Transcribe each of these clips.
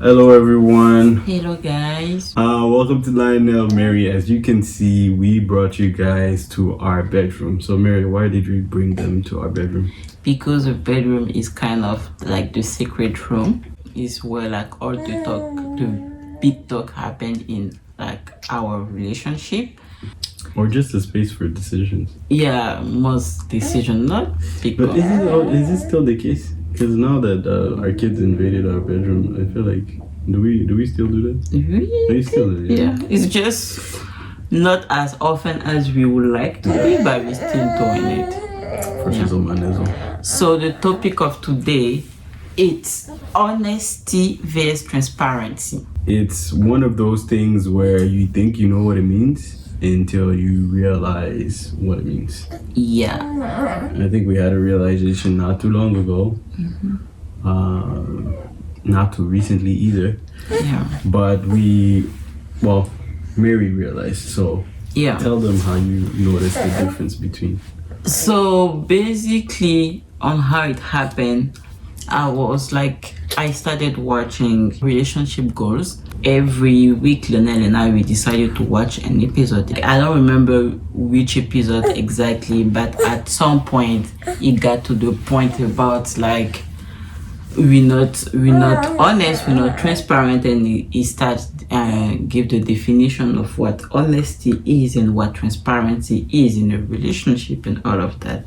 Hello, everyone. Hello, guys. Welcome to Lionel. Mary, as you can see, we brought you guys to our bedroom. So, Mary, why did we bring them to our bedroom? Because the bedroom is kind of like the secret room. Is where like all the big talk happened in like our relationship. Or just a space for decisions? Yeah, most decision not because. But is this still the case? Because now that our kids invaded our bedroom, I feel like do we still do that? Really? We still do, Yeah, it's just not as often as we would like to be, but we're still doing it. For shizzle manism. So the topic of today, it's honesty versus transparency. It's one of those things where you think you know what it means until you realize what it means. Yeah. I think we had a realization not too long ago. Not too recently either. Yeah. But Mary realized. So Yeah. tell them how you noticed the difference between. So basically, on how it happened, I started watching Relationship Goals. Every week, Lionel and we decided to watch an episode. I don't remember which episode exactly, but at some point, it got to the point about like we're not honest, we're not transparent, and he starts give the definition of what honesty is and what transparency is in a relationship and all of that.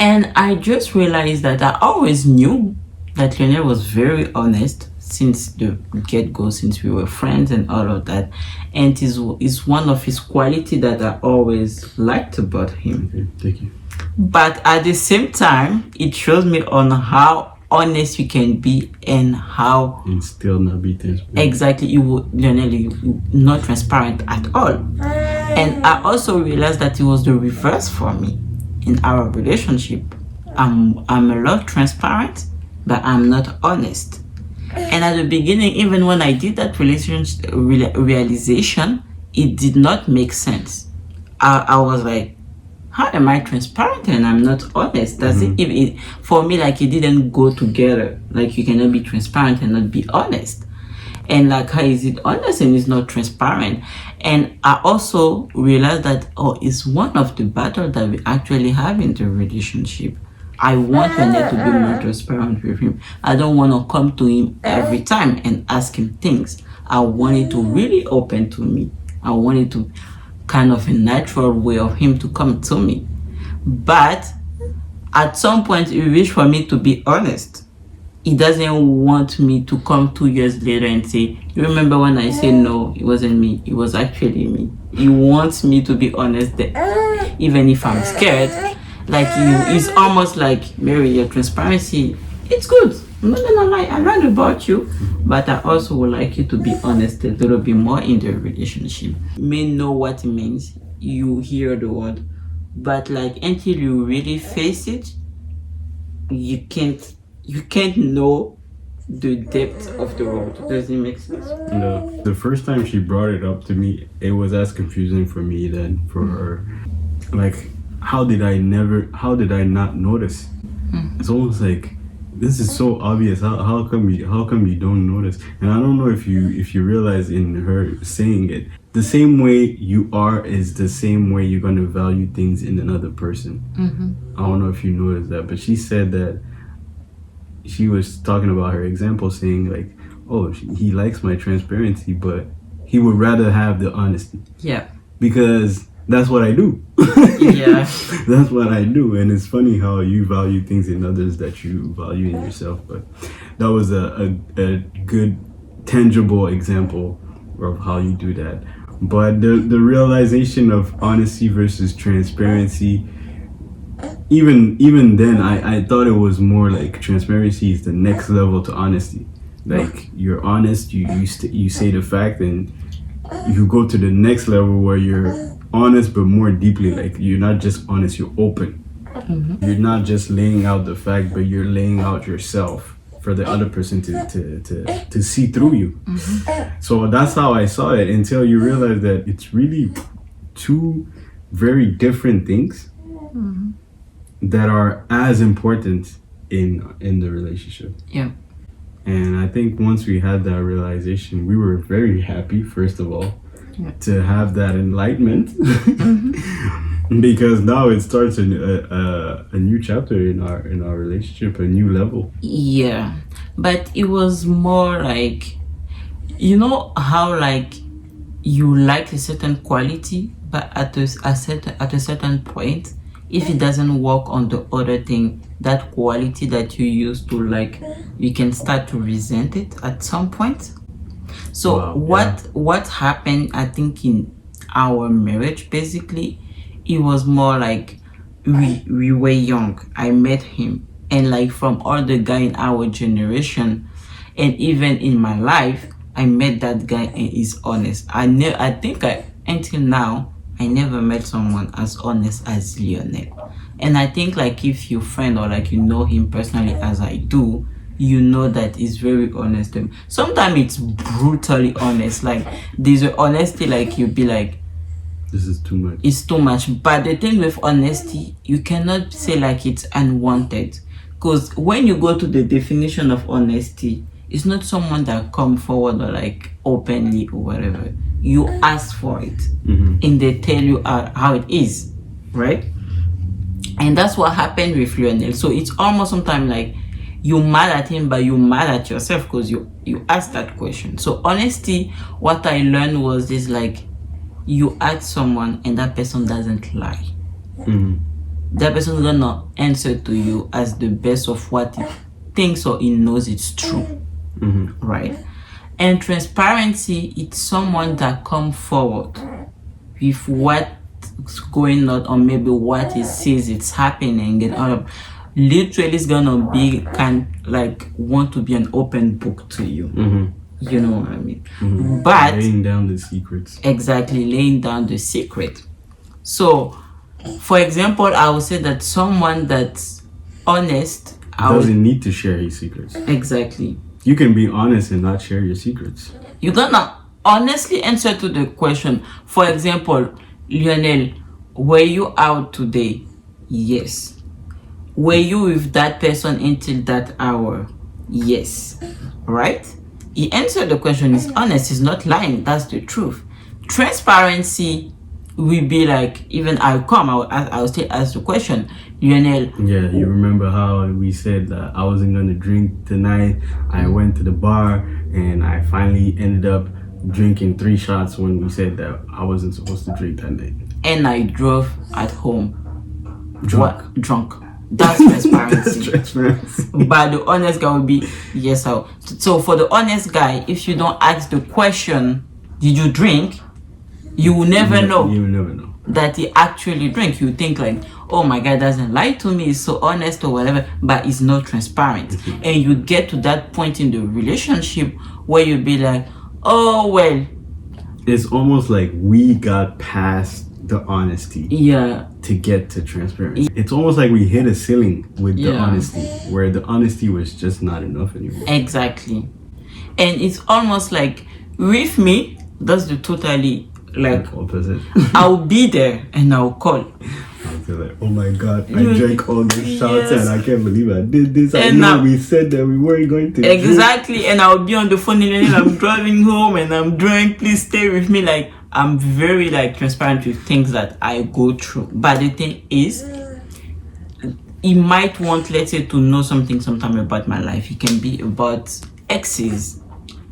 And I just realized that I always knew that Lionel was very honest since the get-go, since we were friends and all of that. And is one of his qualities that I always liked about him. Okay, thank you. But at the same time, it shows me on how honest you can be and how And still not be transparent. exactly Lionel not transparent at all. And I also realized that it was the reverse for me in our relationship. I'm a lot transparent, but I'm not honest. And at the beginning, even when I did that realization, it did not make sense. I was like, how am I transparent and I'm not honest? Does it for me, like, it didn't go together. Like, you cannot be transparent and not be honest. And like, how is it honest and it's not transparent? And I also realized that it's one of the battles that we actually have in the relationship. I want René to be more transparent with him. I don't want to come to him every time and ask him things. I want it to really open to me. I want it to kind of a natural way of him to come to me. But at some point, he wished for me to be honest. He doesn't want me to come 2 years later and say, you remember when I said no, it wasn't me, it was actually me. He wants me to be honest, that even if I'm scared. Like, it's almost like, Mary, your transparency, it's good. I'm not gonna lie, I learned about you, but I also would like you to be honest a little bit more in the relationship. You may know what it means, you hear the word, but like until you really face it, you can't know the depth of the road. Does it make sense? No. The first time she brought it up to me, it was as confusing for me than for her. Like, how did I not notice? It's almost like this is so obvious. How come you don't notice? And I don't know if you realize in her saying it, the same way you are is the same way you're gonna value things in another person. I don't know if you noticed that, but she said that she was talking about her example, saying like, oh, he likes my transparency, but he would rather have the honesty. Yeah. Because that's what I do. Yeah. That's what I do. And it's funny how you value things in others that you value in yourself. But that was a good, tangible example of how you do that. But the realization of honesty versus transparency, even then, I thought it was more like transparency is the next level to honesty. Like, you're honest, you say the fact, and you go to the next level where you're honest but more deeply. Like, you're not just honest, you're open. You're not just laying out the fact, but you're laying out yourself for the other person to see through you. So that's how I saw it, until you realize that it's really two very different things that are as important in the relationship. Yeah. And I think once we had that realization, we were very happy, first of all, Yeah. to have that enlightenment. Because now it starts a new chapter in our relationship, a new level. Yeah, but it was more like, you know how like you like a certain quality, but at a certain point, if it doesn't work on the other thing, that quality that you used to like, you can start to resent it at some point. So Wow, what happened, I think, in our marriage, basically, it was more like we were young. I met him, and like from all the guy in our generation, and even in my life, I met that guy and he's honest. I think until now I never met someone as honest as Lionel. And I think like if you friend or like you know him personally as I do, you know that he's very honest. Sometimes it's brutally honest. Like there's a honesty like you'll be like, this is too much. it's too much. But the thing with honesty, you cannot say like it's unwanted. Because when you go to the definition of honesty, it's not someone that come forward or like openly or whatever. You ask for it, and they tell you how it is, right? And that's what happened with Lionel. So it's almost sometimes like you mad at him, but you mad at yourself because you asked that question. So honesty, what I learned was this: like you ask someone and that person doesn't lie. That person is gonna answer to you as the best of what he thinks or he knows it's true, right? And transparency, it's someone that come forward with what's going on or maybe what he sees it's happening and all of. Literally, it's gonna be kind like want to be an open book to you. You know what I mean? But laying down the secrets. exactly, laying down the secret. So, for example, I would say that someone that's honest Doesn't need to share his secrets. exactly. You can be honest and not share your secrets. You're gonna honestly answer to the question. For example, Lionel, were you out today? Yes. Were you with that person until that hour? Yes. Right? He answered the question. He's honest. He's not lying. That's the truth. Transparency will be like, even I'll still ask the question, Lionel. Yeah, you remember how we said that I wasn't going to drink tonight. I went to the bar and I finally ended up drinking 3 shots when we said that I wasn't supposed to drink that night. And I drove at home Drunk. drunk. That's transparency. That's transparency. But the honest guy will be yes. So for the honest guy, if you don't ask the question, did you drink? You will never know. You will never know That he actually drank. You think like, oh my guy doesn't lie to me, he's so honest or whatever, but he's not transparent. And you get to that point in the relationship where you be like, oh well. It's almost like we got past the honesty Yeah. to get to transparency. It's almost like we hit a ceiling with the Yeah. honesty, where the honesty was just not enough anymore. Exactly. And it's almost like with me, that's the totally like Opposite. I'll be there and I'll call. I'll be like, oh my god, I drank all those shots Yes. and I can't believe I did this. I And know now- we said that we weren't going to drink. Exactly. And I'll be on the phone and I'm driving home and I'm drunk. Please stay with me. Like I'm very like transparent with things that I go through. But the thing is, he might want, let's say, to know something sometime about my life. It can be about exes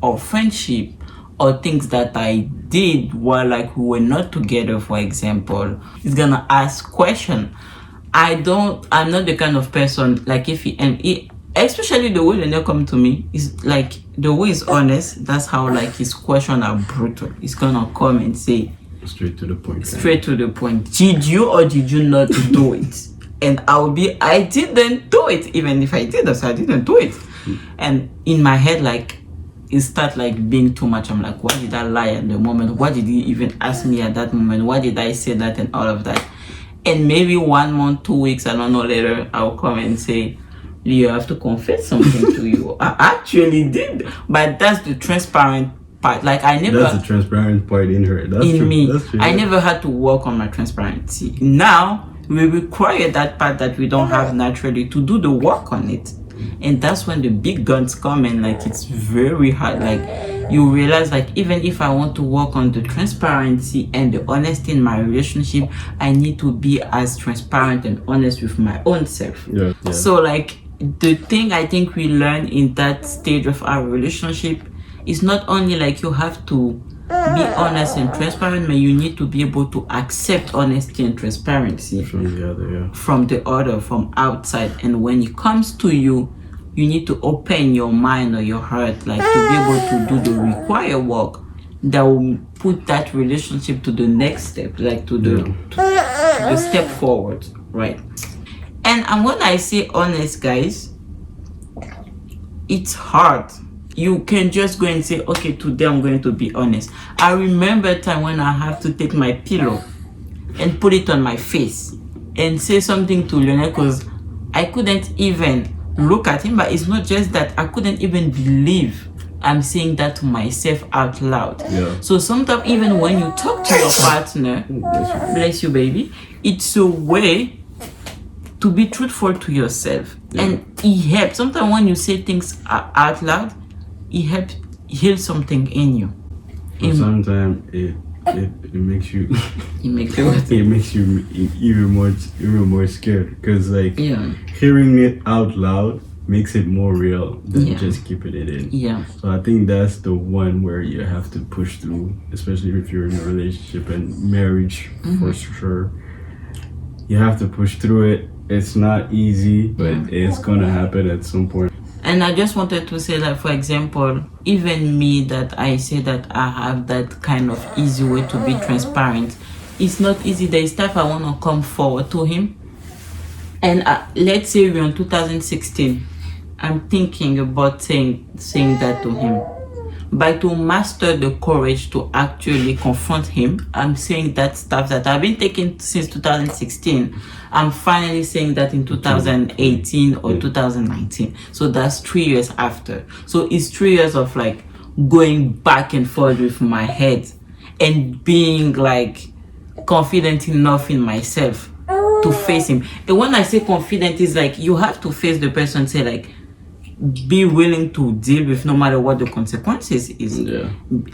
or friendship or things that I did while like we were not together, for example. He's gonna ask question. I'm not the kind of person like if he especially the way they come to me is like the way he's honest. That's how like his question are brutal. He's gonna come and say Straight to the point. straight to the point. Did you or did you not do it? And I didn't do it. Even if I did, so I didn't do it. And in my head, like it start like being too much. I'm like, why did I lie at the moment? Why did he even ask me at that moment? Why did I say that and all of that? And maybe 1 month, 2 weeks, I don't know, later I'll come and say, Leo, I have to confess something to you. I actually did. But that's the transparent part. Like I never That's the transparent part in her. That's in true. me. That's true. I never had to work on my transparency. Now we require that part that we don't have naturally to do the work on it. And that's when the big guns come in. Like, it's very hard. Like, you realize, like, even if I want to work on the transparency and the honesty in my relationship, I need to be as transparent and honest with my own self. Yeah. So, like, the thing I think we learn in that stage of our relationship is not only like you have to be honest and transparent, but you need to be able to accept honesty and transparency From the other, yeah. from the other, from outside. And when it comes to you, you need to open your mind or your heart, like, to be able to do the required work that will put that relationship to the next step, like to the step forward, right? And when I say honest, guys, it's hard. You can just go and say, okay, today I'm going to be honest. I remember a time when I have to take my pillow and put it on my face and say something to Lionel, because I couldn't even look at him. But it's not just that, I couldn't even believe I'm saying that to myself out loud. Yeah. So sometimes even when you talk to your partner, bless you, baby, it's a way to be truthful to yourself. Yeah. And it helps. Sometimes when you say things out loud, it helps heal something in you. Sometimes it makes you it makes you it makes you even more scared, because like hearing it out loud makes it more real than just keeping it in. Yeah. So I think that's the one where you have to push through, especially if you're in a relationship and marriage, for sure. You have to push through it. It's not easy, but it's gonna happen at some point. And I just wanted to say that, for example, even me, that I say that I have that kind of easy way to be transparent, it's not easy. There is stuff I want to come forward to him. And let's say we're in 2016. I'm thinking about saying that to him. But to master the courage to actually confront him, I'm saying that stuff that I've been taking since 2016. I'm finally saying that in 2018 or 2019. So that's 3 years after. So it's 3 years of like going back and forth with my head and being like confident enough in myself to face him. And when I say confident, is like you have to face the person and say like, be willing to deal with no matter what the consequences is. Yeah.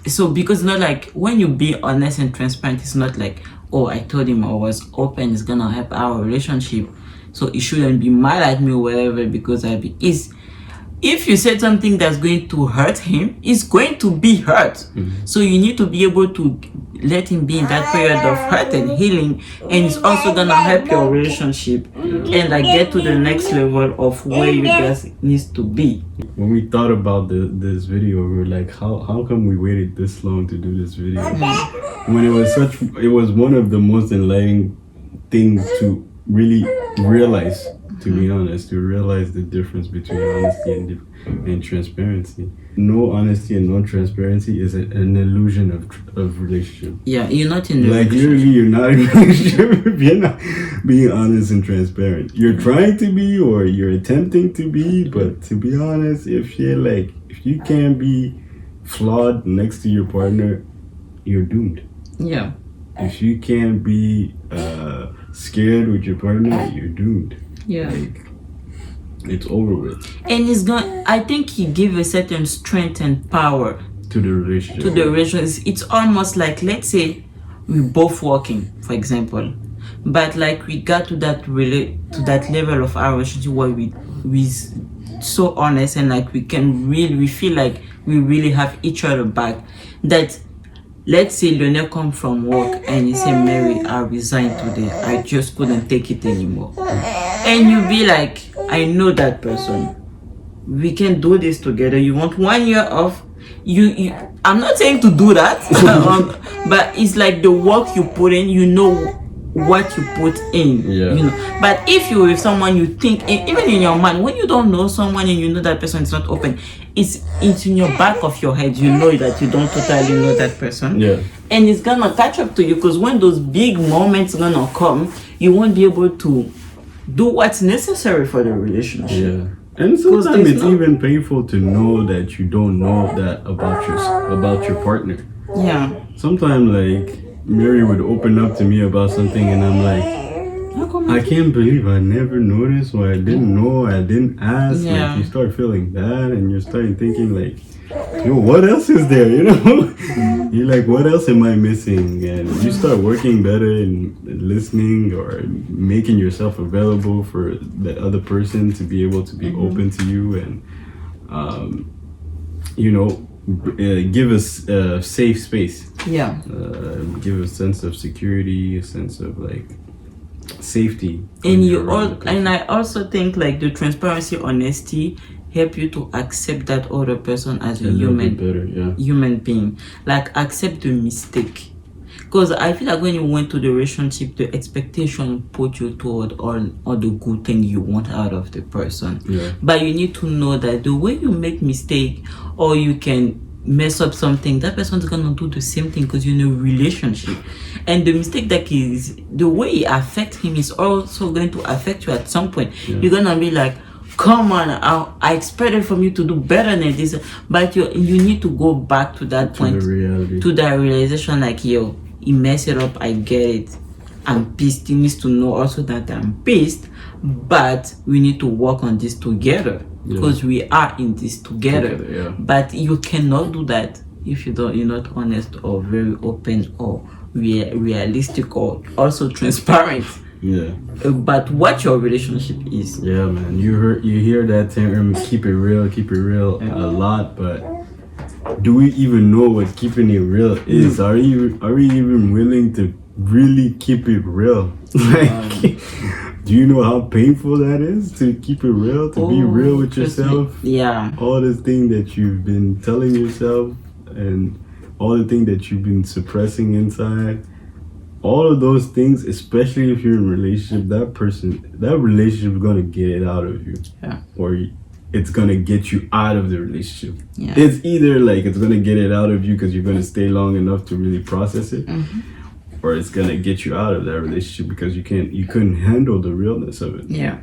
So because not like when you be honest and transparent, it's not like, oh, I told him I was open, it's gonna help our relationship, so he shouldn't be mad at me or whatever because if you said something that's going to hurt him, he's going to be hurt. So you need to be able to let him be in that period of hurt and healing, and it's also gonna help your relationship and like get to the next level of where you guys needs to be. When we thought about this video, we were like, how come we waited this long to do this video? When it was one of the most enlightening things to really realize, to be honest, to realize the difference between honesty and transparency. No honesty and no transparency is an illusion of relationship. Yeah, you're not in a like relationship. Literally, you're not in a relationship if you're not being honest and transparent. You're trying to be, or you're attempting to be, but to be honest, if you can't be flawed next to your partner, you're doomed. Yeah. If you can't be scared with your partner, you're doomed. Yeah. Like, it's over with. And I think he gave a certain strength and power to the relationship. It's almost like, let's say we're both working, for example, but like we got to that level of our relationship where we so honest and like we feel like we really have each other back. That let's say Lionel come from work and he say, Mary, I resigned today. I just couldn't take it anymore. And you be like, I know that person. We can do this together. You want 1 year off? I'm not saying to do that, but it's like the work you put in, you know what you put in. Yeah. You know. But if you're with someone you think, even in your mind, when you don't know someone and you know that person is not open, it's in your back of your head. You know that you don't totally know that person. Yeah. And it's gonna catch up to you, because when those big moments gonna come, you won't be able to do what's necessary for the relationship. Yeah. And sometimes it's even painful to know that you don't know that about your partner. Yeah. Sometimes like Mary would open up to me about something and I'm like, How come I can't believe I never noticed, or I didn't know, I didn't ask. Yeah. Like, you start feeling bad, and you're starting thinking like, yo, what else is there? You know, you're like, what else am I missing? And you start working better and listening or making yourself available for the other person to be able to be open to you, and you know, give us a safe space. Yeah. Give a sense of security, a sense of like safety. And you all, and I also think like the transparency, honesty help you to accept that other person as a human better, yeah. human being. Like accept the mistake. Because I feel like when you went to the relationship, the expectation put you toward all the good thing you want out of the person. Yeah. But you need to know that the way you make mistake or you can mess up something, that person's gonna do the same thing because you're in a relationship. And the mistake that is, the way it affects him is also going to affect you at some point. Yeah. You're gonna be like, come on, I expected from you to do better than this. But you need to go back to that point, the reality. to that realization like, yo, he messed it up, I get it. I'm pissed. He needs to know also that I'm pissed, but we need to work on this together because we are in this together. Yeah. But you cannot do that if you're not honest or very open or realistic or also transparent. Yeah. But what your relationship is. Yeah, man. You hear that term, keep it real a lot, but do we even know what keeping it real is? Are we even willing to really keep it real? Like, do you know how painful that is to keep it real, to be real with yourself? Yeah. All the things that you've been telling yourself and all the things that you've been suppressing inside, all of those things, especially if you're in a relationship, that relationship is gonna get it out of you. Yeah. Or it's gonna get you out of the relationship. Yeah. It's either like it's gonna get it out of you because you're gonna stay long enough to really process it, or it's gonna get you out of that relationship because you couldn't handle the realness of it. Yeah.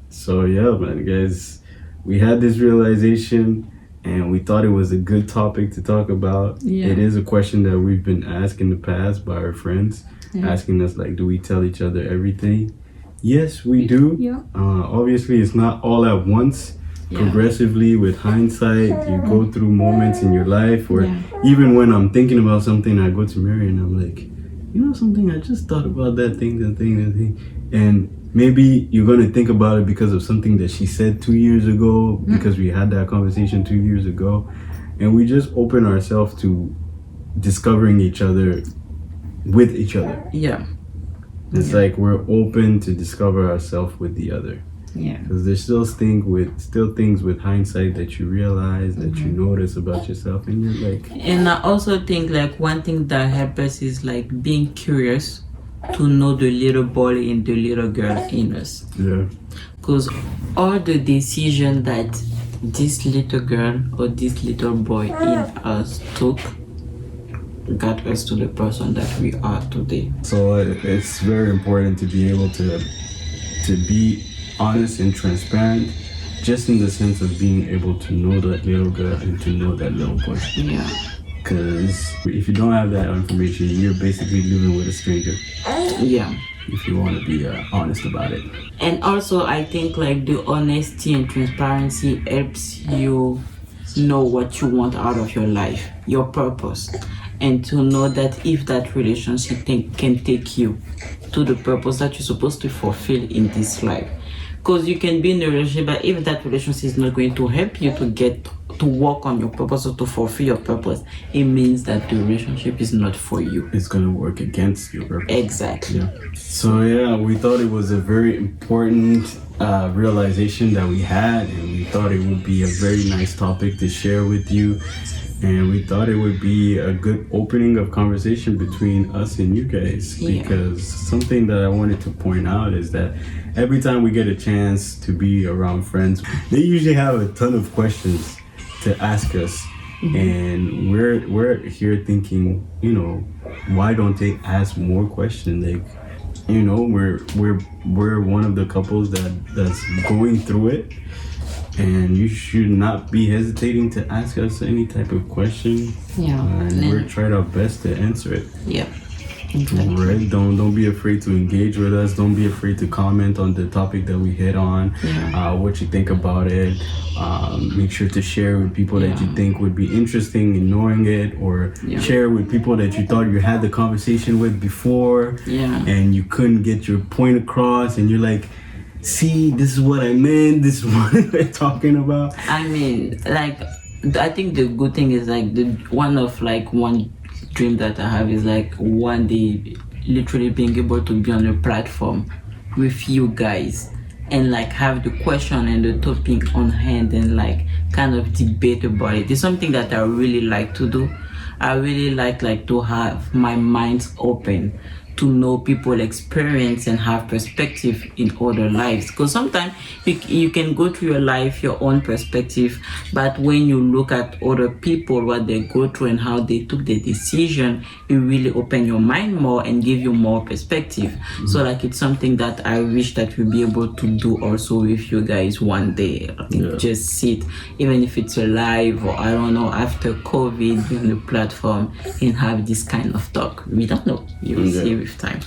So yeah, man, guys, we had this realization and we thought it was a good topic to talk about. Yeah. It is a question that we've been asked in the past by our friends, asking us like, do we tell each other everything? Yes, we do. Yeah. Obviously, it's not all at once. Yeah. Progressively, with hindsight, you go through moments in your life where even when I'm thinking about something, I go to Mary and I'm like, you know something, I just thought about that thing. And maybe you're going to think about it because of something that she said 2 years ago, because we had that conversation 2 years ago. And we just open ourselves to discovering each other with each other. Yeah. It's like we're open to discover ourselves with the other. Yeah. Because there's still things with hindsight that you realize, that you notice about yourself, and you're like. And I also think like one thing that helps us is like being curious to know the little boy and the little girl in us. Yeah. Because all the decision that this little girl or this little boy in us took got us to the person that we are today. So it's very important to be able to be honest and transparent, just in the sense of being able to know that little girl and to know that little boy. Yeah. Because if you don't have that information, you're basically living with a stranger. Yeah. If you want to be honest about it. And also I think like the honesty and transparency helps you know what you want out of your life, your purpose, and to know that if that relationship can take you to the purpose that you're supposed to fulfill in this life. Because you can be in a relationship, but if that relationship is not going to help you to work on your purpose or to fulfill your purpose, it means that the relationship is not for you. It's going to work against your purpose. Exactly. Yeah. So yeah, we thought it was a very important realization that we had, and we thought it would be a very nice topic to share with you. And we thought it would be a good opening of conversation between us and you guys. Yeah. Because something that I wanted to point out is that every time we get a chance to be around friends, they usually have a ton of questions to ask us. And we're here thinking, why don't they ask more questions? Like, we're one of the couples that's going through it. And you should not be hesitating to ask us any type of question. Yeah. And we're trying our best to answer it. Yeah. Right. Don't be afraid to engage with us. Don't be afraid to comment on the topic that we hit on. What you think about it. Make sure to share with people that you think would be interesting in knowing it, or share with people that you thought you had the conversation with before, and you couldn't get your point across, and you're like, see, this is what I meant. This is what we're talking about. I mean, like, I think the good thing is like one dream that I have is like one day literally being able to be on a platform with you guys and like have the question and the topic on hand and like kind of debate about it. It's something that I really like to do. I really like to have my mind open to know people experience and have perspective in other lives, because sometimes you can go through your life your own perspective, but when you look at other people, what they go through and how they took the decision, it really open your mind more and give you more perspective. So like it's something that I wish that we'll be able to do also with you guys one day. Just sit, even if it's a live or I don't know, after COVID, be on the platform and have this kind of talk. We don't know, you will see with time.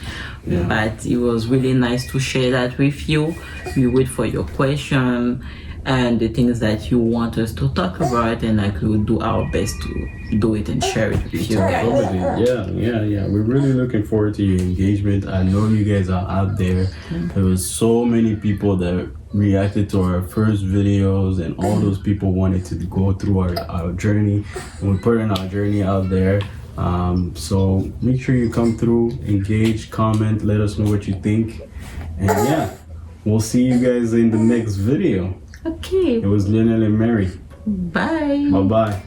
But it was really nice to share that with you. We wait for your question and the things that you want us to talk about, and like we will do our best to do it and share it with you guys. Yeah. We're really looking forward to your engagement. I know you guys are out there. There was so many people that reacted to our first videos, and all those people wanted to go through our journey, and we're putting our journey out there. So make sure you come through, engage, comment, let us know what you think, and we'll see you guys in the next video. Okay. It was Lionel and Mary. Bye. Bye-bye.